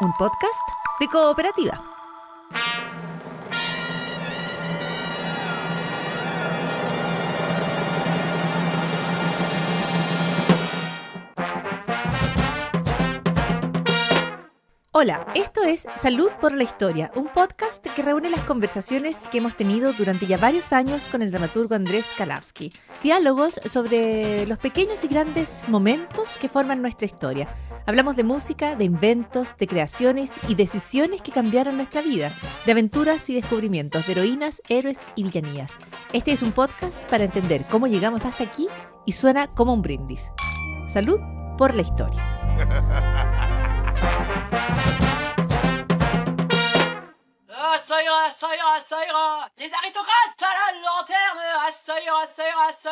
un podcast de Cooperativa. Hola, esto es Salud por la Historia, un podcast que reúne las conversaciones que hemos tenido durante ya varios años con el dramaturgo Andrés Kalawski. Diálogos sobre los pequeños y grandes momentos que forman nuestra historia. Hablamos de música, de inventos, de creaciones y decisiones que cambiaron nuestra vida, de aventuras y descubrimientos, de heroínas, héroes y villanías. Este es un podcast para entender cómo llegamos hasta aquí y suena como un brindis. Salud por la Historia. Ça ira. Les aristocrates à la lanterne. Ça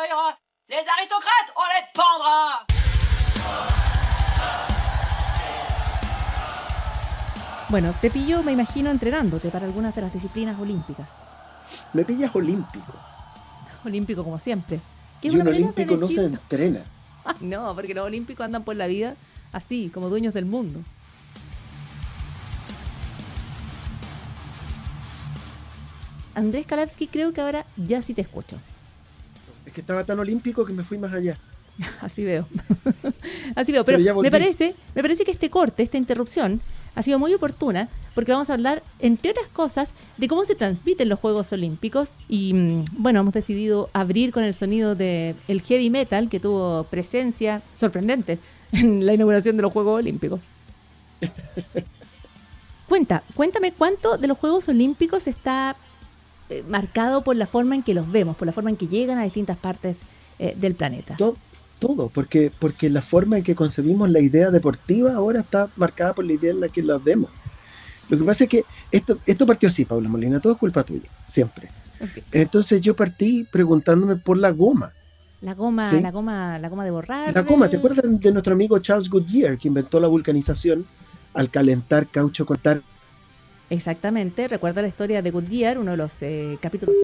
ira. Les aristocrates, on les pendra. Bueno, te pillo, me imagino, entrenándote para algunas de las disciplinas olímpicas. Me pillas olímpico. Olímpico como siempre. Y un olímpico no se entrena. No, porque los olímpicos andan por la vida así, como dueños del mundo. Andrés Kalawski, creo que ahora ya sí te escucho. Es que estaba tan olímpico que me fui más allá. Así veo. Así veo, pero me parece que este corte, esta interrupción, ha sido muy oportuna porque vamos a hablar, entre otras cosas, de cómo se transmiten los Juegos Olímpicos y, bueno, hemos decidido abrir con el sonido del heavy metal que tuvo presencia sorprendente en la inauguración de los Juegos Olímpicos. Cuéntame cuánto de los Juegos Olímpicos está marcado por la forma en que los vemos, por la forma en que llegan a distintas partes del planeta. Todo, porque la forma en que concebimos la idea deportiva ahora está marcada por la idea en la que la vemos. Lo que pasa es que esto partió así, Paula Molina, todo es culpa tuya, siempre. Sí. Entonces yo partí preguntándome por la goma. La goma, ¿sí? la goma de borrar. La goma, ¿te acuerdas de nuestro amigo Charles Goodyear, que inventó la vulcanización al calentar caucho con tar? Exactamente, recuerda la historia de Goodyear, uno de los capítulos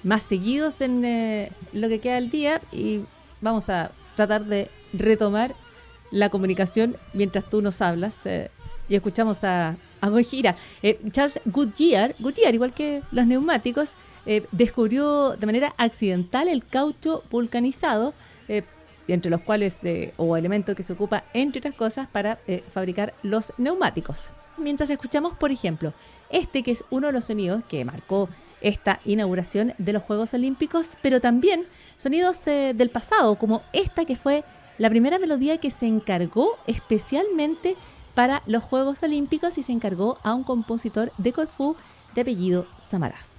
más seguidos en lo que queda del día, y vamos a tratar de retomar la comunicación mientras tú nos hablas y escuchamos a Gojira. Charles Goodyear, igual que los neumáticos, descubrió de manera accidental el caucho vulcanizado, entre los cuales, o elementos que se ocupa, entre otras cosas, para fabricar los neumáticos. Mientras escuchamos, por ejemplo, que es uno de los sonidos que marcó esta inauguración de los Juegos Olímpicos, pero también sonidos del pasado, como esta que fue la primera melodía que se encargó especialmente para los Juegos Olímpicos y se encargó a un compositor de Corfú de apellido Samaras.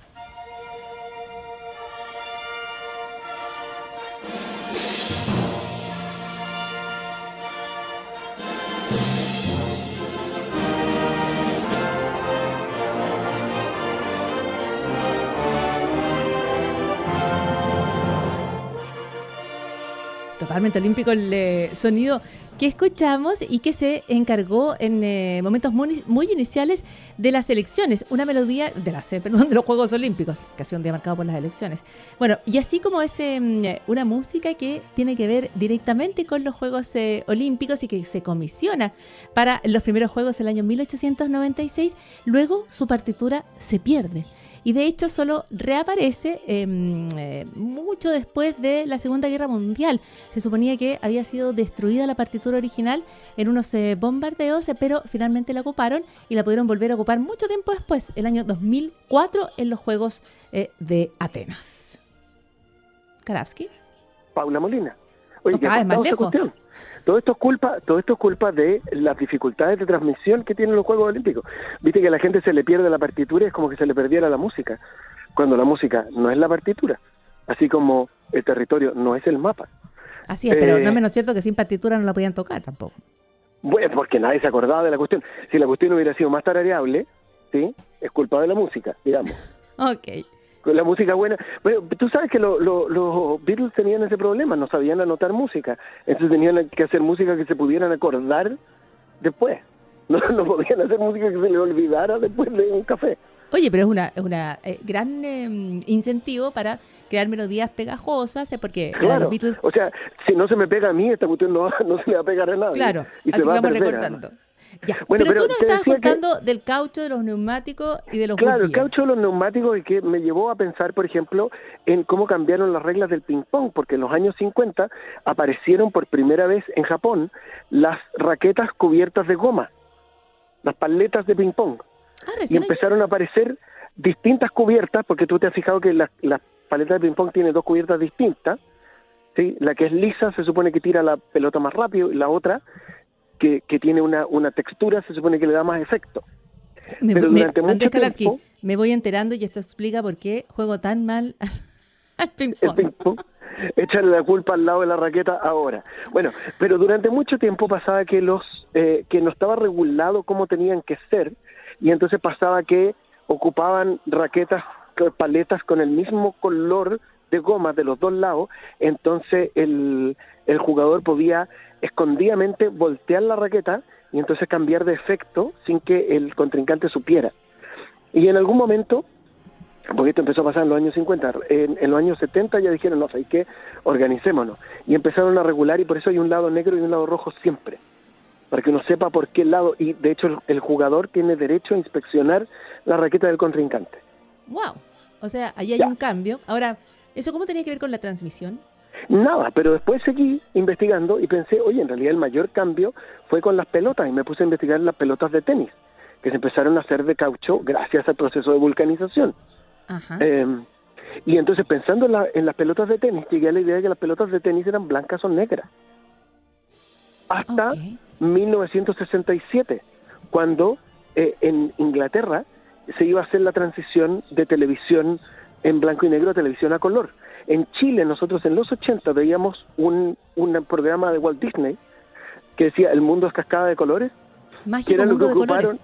Totalmente olímpico el sonido que escuchamos y que se encargó en momentos muy iniciales de las elecciones, una melodía de los Juegos Olímpicos, que ha sido un día marcado por las elecciones. Bueno, y así como es una música que tiene que ver directamente con los Juegos Olímpicos y que se comisiona para los primeros Juegos del año 1896, luego su partitura se pierde. Y de hecho solo reaparece mucho después de la Segunda Guerra Mundial. Se suponía que había sido destruida la partitura original en unos bombardeos, pero finalmente la ocuparon y la pudieron volver a ocupar mucho tiempo después, el año 2004, en los Juegos de Atenas. Kalawski. Paula Molina. Oye, cada vez más lejos. Todo esto es culpa de las dificultades de transmisión que tienen los Juegos Olímpicos. Viste que a la gente se le pierde la partitura y es como que se le perdiera la música, cuando la música no es la partitura, así como el territorio no es el mapa. Así es, pero no es menos cierto que sin partitura no la podían tocar tampoco. Bueno, porque nadie se acordaba de la cuestión. Si la cuestión hubiera sido más tarareable, ¿sí? Es culpa de la música, digamos. Ok. Con la música buena. Bueno, tú sabes que los Beatles tenían ese problema, no sabían anotar música. Entonces tenían que hacer música que se pudieran acordar después. No podían hacer música que se les olvidara después de un café. Oye, pero es una gran incentivo para crear melodías pegajosas, porque claro, los Beatles... O sea, si no se me pega a mí, esta cuestión no se le va a pegar a nadie. Claro, y así se va vamos a perder, recordando. Ya, Bueno, pero tú pero nos te estabas decía que, contando del caucho, de los neumáticos y de los claro, el Goodyear. caucho de los neumáticos y que me llevó a pensar, por ejemplo, en cómo cambiaron las reglas del ping-pong, porque en los años 50 aparecieron por primera vez en Japón las raquetas cubiertas de goma, las paletas de ping-pong, Ah, y recién allá. empezaron a aparecer distintas cubiertas, porque tú te has fijado que las paletas de ping-pong tienen dos cubiertas distintas, ¿sí? La que es lisa se supone que tira la pelota más rápido, y la otra, que tiene una textura, se supone que le da más efecto. Pero durante mucho Andrés Kalavsky, tiempo, me voy enterando y esto explica por qué juego tan mal al el ping-pong. ping-pong, échale la culpa al lado de la raqueta ahora. Bueno, pero durante mucho tiempo pasaba que que no estaba regulado cómo tenían que ser, y entonces pasaba que ocupaban raquetas, paletas con el mismo color de goma de los dos lados, entonces el jugador podía escondidamente voltear la raqueta y entonces cambiar de efecto sin que el contrincante supiera. Y en algún momento, porque esto empezó a pasar en los años 50, en los años 70 ya dijeron, no, ¿sabes qué? Organicémonos. Y empezaron a regular, y por eso hay un lado negro y un lado rojo siempre, para que uno sepa por qué lado, y de hecho el jugador tiene derecho a inspeccionar la raqueta del contrincante. Wow. O sea, ahí hay Ya. un cambio. Ahora, ¿eso cómo tenía que ver con la transmisión? Nada, pero después seguí investigando y pensé, oye, en realidad el mayor cambio fue con las pelotas, y me puse a investigar las pelotas de tenis, que se empezaron a hacer de caucho gracias al proceso de vulcanización. Ajá. Y entonces, pensando en las pelotas de tenis, llegué a la idea de que las pelotas de tenis eran blancas o negras. Hasta Ok. 1967, cuando en Inglaterra se iba a hacer la transición de televisión en blanco y negro a televisión a color. En Chile, nosotros en los 80 veíamos un programa de Walt Disney que decía El mundo es cascada de colores, que Mágico era lo que mundo de ocuparon, colores.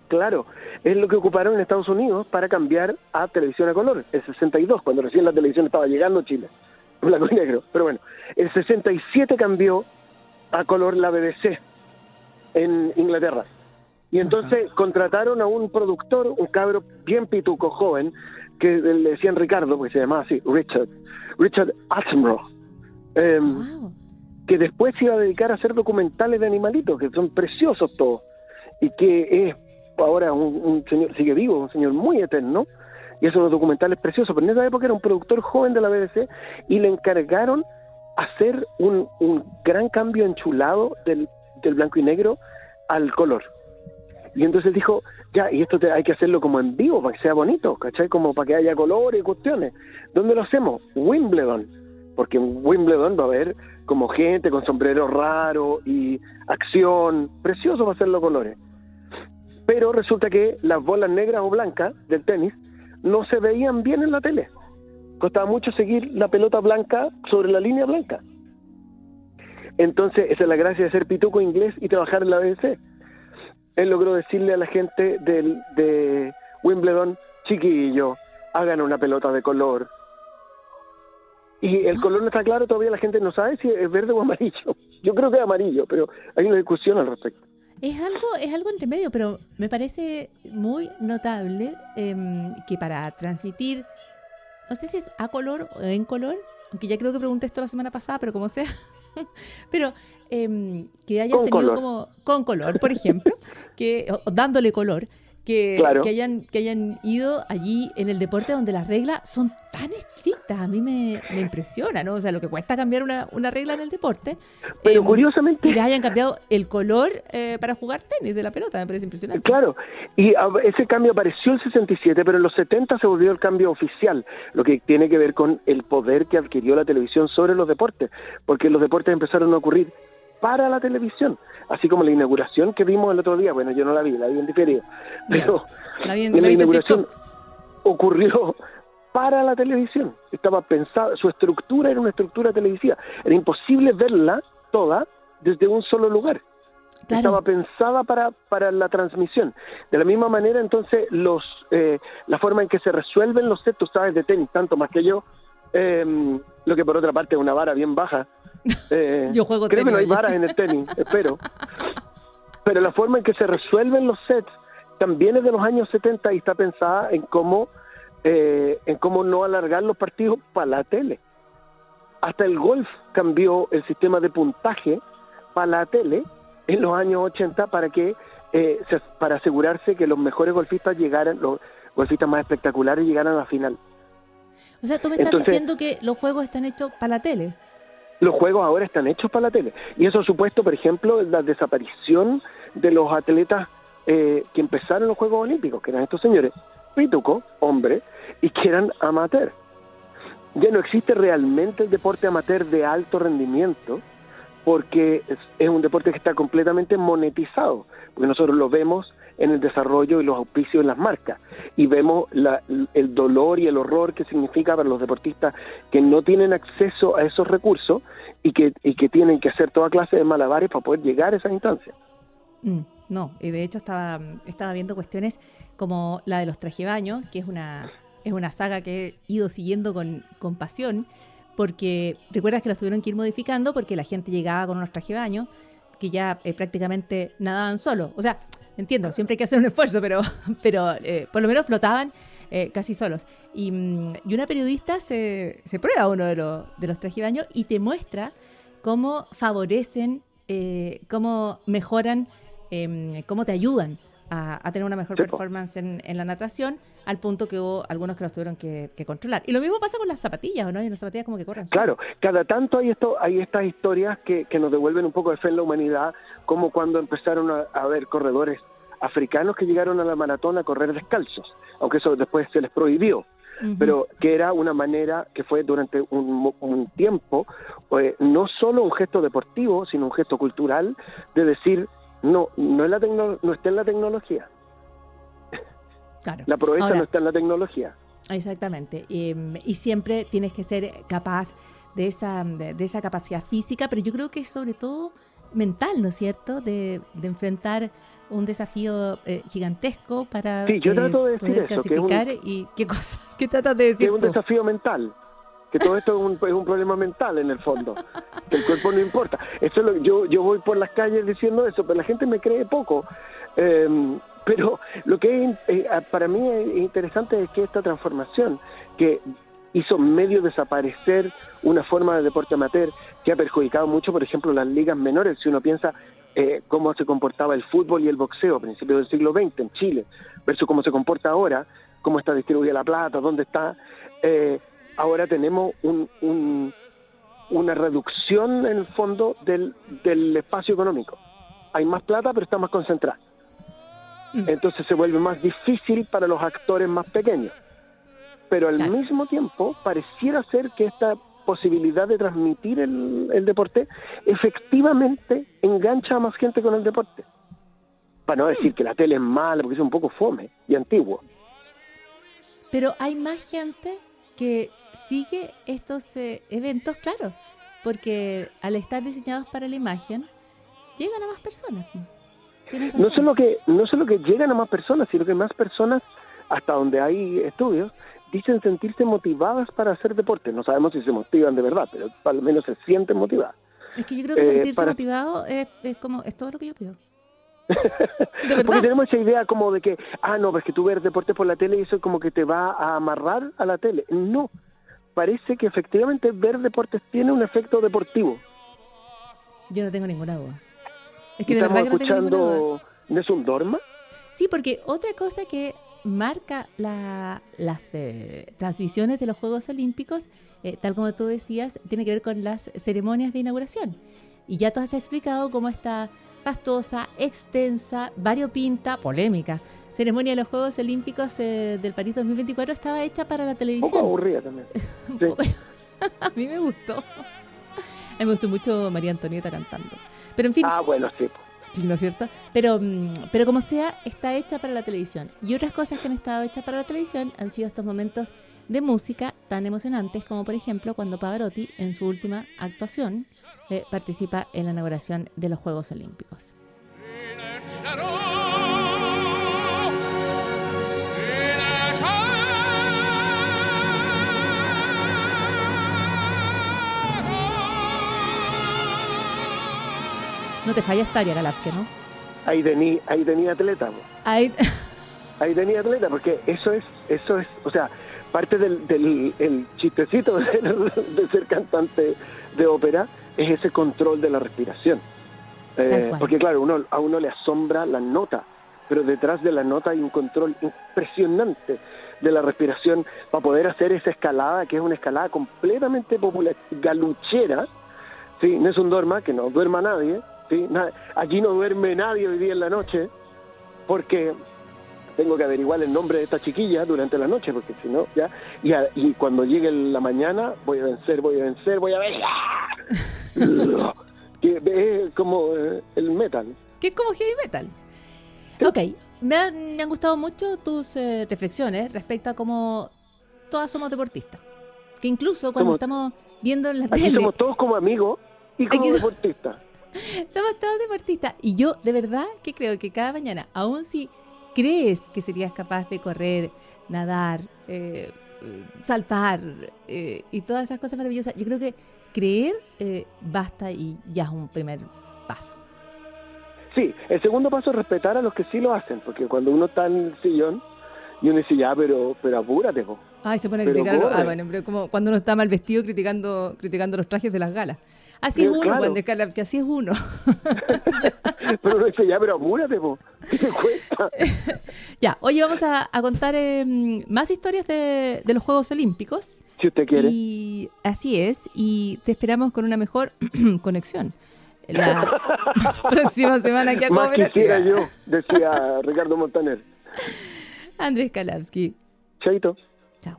claro, es lo que ocuparon en Estados Unidos para cambiar a televisión a color, el 62, cuando recién la televisión estaba llegando a Chile, blanco y negro. Pero bueno, el 67 cambió a color la BBC en Inglaterra. Y entonces contrataron a un productor, un cabro bien pituco, joven, que le decían Ricardo, porque se llamaba así, Richard Attenborough, Wow. que después se iba a dedicar a hacer documentales de animalitos, que son preciosos todos, y que es ahora un señor, sigue vivo, un señor muy eterno, y hace unos documentales preciosos, pero en esa época era un productor joven de la BBC, y le encargaron hacer un gran cambio enchulado del blanco y negro al color. Y entonces dijo, ya, y esto hay que hacerlo como en vivo, para que sea bonito, ¿cachai? Como para que haya colores y cuestiones. ¿Dónde lo hacemos? Wimbledon, porque en Wimbledon va a haber como gente con sombreros raros y acción, precioso para hacerlo colores. Pero resulta que las bolas negras o blancas del tenis no se veían bien en la tele. Costaba mucho seguir la pelota blanca sobre la línea blanca. Entonces, esa es la gracia de ser pituco inglés y trabajar en la BBC. Él logró decirle a la gente de Wimbledon, chiquillo, hagan una pelota de color. Y el color no está claro, todavía la gente no sabe si es verde o amarillo. Yo creo que es amarillo, pero hay una discusión al respecto. Es algo entre medio, pero me parece muy notable que para transmitir, no sé si es a color o en color, aunque ya creo que pregunté esto la semana pasada, pero como sea, pero que hayan Con tenido color. como con color, por ejemplo, o dándole color, Claro. que hayan ido allí en el deporte donde las reglas son tan estrictas. A mí me impresiona, ¿no? O sea, lo que cuesta cambiar una regla en el deporte. Pero curiosamente, Y les hayan cambiado el color para jugar tenis de la pelota, me parece impresionante. claro, y ese cambio apareció en el 67, pero en los 70 se volvió el cambio oficial, lo que tiene que ver con el poder que adquirió la televisión sobre los deportes, porque los deportes empezaron a ocurrir para la televisión, así como la inauguración que vimos el otro día. Bueno, yo no la vi en diferido, pero La vi en la TikTok. inauguración ocurrió para la televisión, estaba pensada, su estructura era una estructura televisiva, era imposible verla toda desde un solo lugar. Claro. Estaba pensada para la transmisión. De la misma manera, entonces, la forma en que se resuelven los sets, tú sabes de tenis, tanto más que yo, lo que por otra parte es una vara bien baja. Yo juego creo tenis. que no hay oye. varas en el tenis, espero. Pero la forma en que se resuelven los sets también es de los años 70 y está pensada en cómo no alargar los partidos para la tele. Hasta el golf cambió el sistema de puntaje para la tele en los años 80 para que para asegurarse que los mejores golfistas llegaran, los golfistas más espectaculares llegaran a la final. O sea, tú me estás diciendo que los juegos están hechos para la tele. Los juegos ahora están hechos para la tele. Y eso ha supuesto, por ejemplo, la desaparición de los atletas que empezaron los Juegos Olímpicos, que eran estos señores pitucos, hombres, y que eran amateur. Ya no existe realmente el deporte amateur de alto rendimiento, porque es un deporte que está completamente monetizado, porque nosotros lo vemos en el desarrollo y los auspicios en las marcas, y vemos el dolor y el horror que significa para los deportistas que no tienen acceso a esos recursos y que tienen que hacer toda clase de malabares para poder llegar a esas instancias. No, y de hecho estaba viendo cuestiones como la de los trajebaños, que es una saga que he ido siguiendo con pasión, porque recuerdas que los tuvieron que ir modificando porque la gente llegaba con unos trajebaños que ya prácticamente nadaban solos. O sea, entiendo, siempre hay que hacer un esfuerzo, pero por lo menos flotaban casi solos. Y una periodista se prueba uno de los trajebaños y te muestra cómo favorecen, cómo mejoran, cómo te ayudan a tener una mejor performance en la natación, al punto que hubo algunos que los tuvieron que controlar. Y lo mismo pasa con las zapatillas, ¿no? Y las zapatillas como que corren. Claro, cada tanto hay estas historias que nos devuelven un poco de fe en la humanidad, como cuando empezaron a haber corredores africanos que llegaron a la maratón a correr descalzos, aunque eso después se les prohibió. Uh-huh. Pero que era una manera que fue durante un tiempo, no solo un gesto deportivo, sino un gesto cultural de decir, no está en la tecnología. Claro. La proeza no está en la tecnología. Exactamente. Y siempre tienes que ser capaz de esa capacidad física, pero yo creo que es sobre todo mental, ¿no es cierto? De enfrentar un desafío gigantesco para yo trato de decir poder eso, clasificar. ¿Y qué cosa? ¿Qué tratas de decir que es un desafío mental? Que todo esto es un problema mental en el fondo, que el cuerpo no importa. Eso yo voy por las calles diciendo eso, pero la gente me cree poco. Pero lo que para mí es interesante es que esta transformación que hizo medio desaparecer una forma de deporte amateur que ha perjudicado mucho, por ejemplo, las ligas menores. Si uno piensa cómo se comportaba el fútbol y el boxeo a principios del siglo XX en Chile versus cómo se comporta ahora, cómo está distribuida la plata, dónde está... ahora tenemos una reducción en el fondo del espacio económico. Hay más plata, pero está más concentrada. Entonces se vuelve más difícil para los actores más pequeños. Pero al mismo tiempo pareciera ser que esta posibilidad de transmitir el deporte efectivamente engancha a más gente con el deporte. Para no decir que la tele es mala, porque es un poco fome y antiguo. Pero hay más gente que sigue estos eventos, claro, porque al estar diseñados para la imagen, llegan a más personas. No solo que llegan a más personas, sino que más personas, hasta donde hay estudios, dicen sentirse motivadas para hacer deporte. No sabemos si se motivan de verdad, pero al menos se sienten motivadas. Es que yo creo que sentirse motivado es todo lo que yo pido. ¿De verdad? Porque tenemos esa idea como de que, pues que tú ves deporte por la tele y eso como que te va a amarrar a la tele. No, parece que efectivamente ver deportes tiene un efecto deportivo. Yo no tengo ninguna duda. Es que de verdad que no tengo ninguna duda. ¿Nessun Dorma? Sí, porque otra cosa que marca las transmisiones de los Juegos Olímpicos, tal como tú decías, tiene que ver con las ceremonias de inauguración. Y ya tú has explicado cómo esta fastuosa, extensa, variopinta, polémica ceremonia de los Juegos Olímpicos del París 2024 estaba hecha para la televisión. Un poco aburrida también. Sí. A mí me gustó. A mí me gustó mucho María Antonieta cantando. Pero en fin. Bueno, sí. Sí, ¿no es cierto? Pero como sea, está hecha para la televisión. Y otras cosas que han estado hechas para la televisión han sido estos momentos de música tan emocionantes como, por ejemplo, cuando Pavarotti, en su última actuación, participa en la inauguración de los Juegos Olímpicos. No te fallas Taria Galavsky, ¿no? Ahí tenía atleta. Ahí tenía atleta, porque eso es, o sea, parte del chistecito de ser cantante de ópera es ese control de la respiración. Tal cual. Porque claro, a uno le asombra la nota, pero detrás de la nota hay un control impresionante de la respiración para poder hacer esa escalada, que es una escalada completamente popular, galuchera, ¿sí? No es un dorma, que no duerma nadie, ¿sí? Aquí no duerme nadie hoy día en la noche, porque tengo que averiguar el nombre de esta chiquilla durante la noche, porque si no, ya, y cuando llegue la mañana, voy a vencer, voy a ver, que es como el metal. Que es como heavy metal. Ok, me han gustado mucho tus reflexiones respecto a cómo todas somos deportistas. Que incluso cuando estamos viendo en la Aquí tele... somos todos como amigos y como Aquí deportistas. Somos todos deportistas. Y yo de verdad que creo que cada mañana, aun si crees que serías capaz de correr, nadar, saltar y todas esas cosas maravillosas, yo creo que creer basta y ya es un primer paso. Sí, el segundo paso es respetar a los que sí lo hacen, porque cuando uno está en el sillón y uno dice, ya, pero apúrate, po. Ay, se pone a Pero criticar. corre. Bueno, pero como cuando uno está mal vestido criticando los trajes de las galas. Así Pero es uno, claro. Juan de Carla, que así es uno. Pero uno dice, ya, pero apúrate, po. ¿Qué te cuesta? Ya, hoy vamos a contar más historias de los Juegos Olímpicos. Si usted quiere. Y así es, y te esperamos con una mejor conexión la próxima semana que Más quisiera cooperativa. yo, decía Ricardo Montaner. Andrés Kalawski. Chaito. Chao.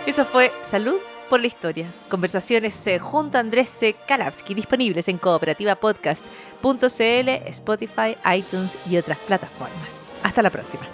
Eso fue Salud por la Historia. Conversaciones junto a Andrés C. Kalawski, disponibles en cooperativapodcast.cl, Spotify, iTunes y otras plataformas. Hasta la próxima.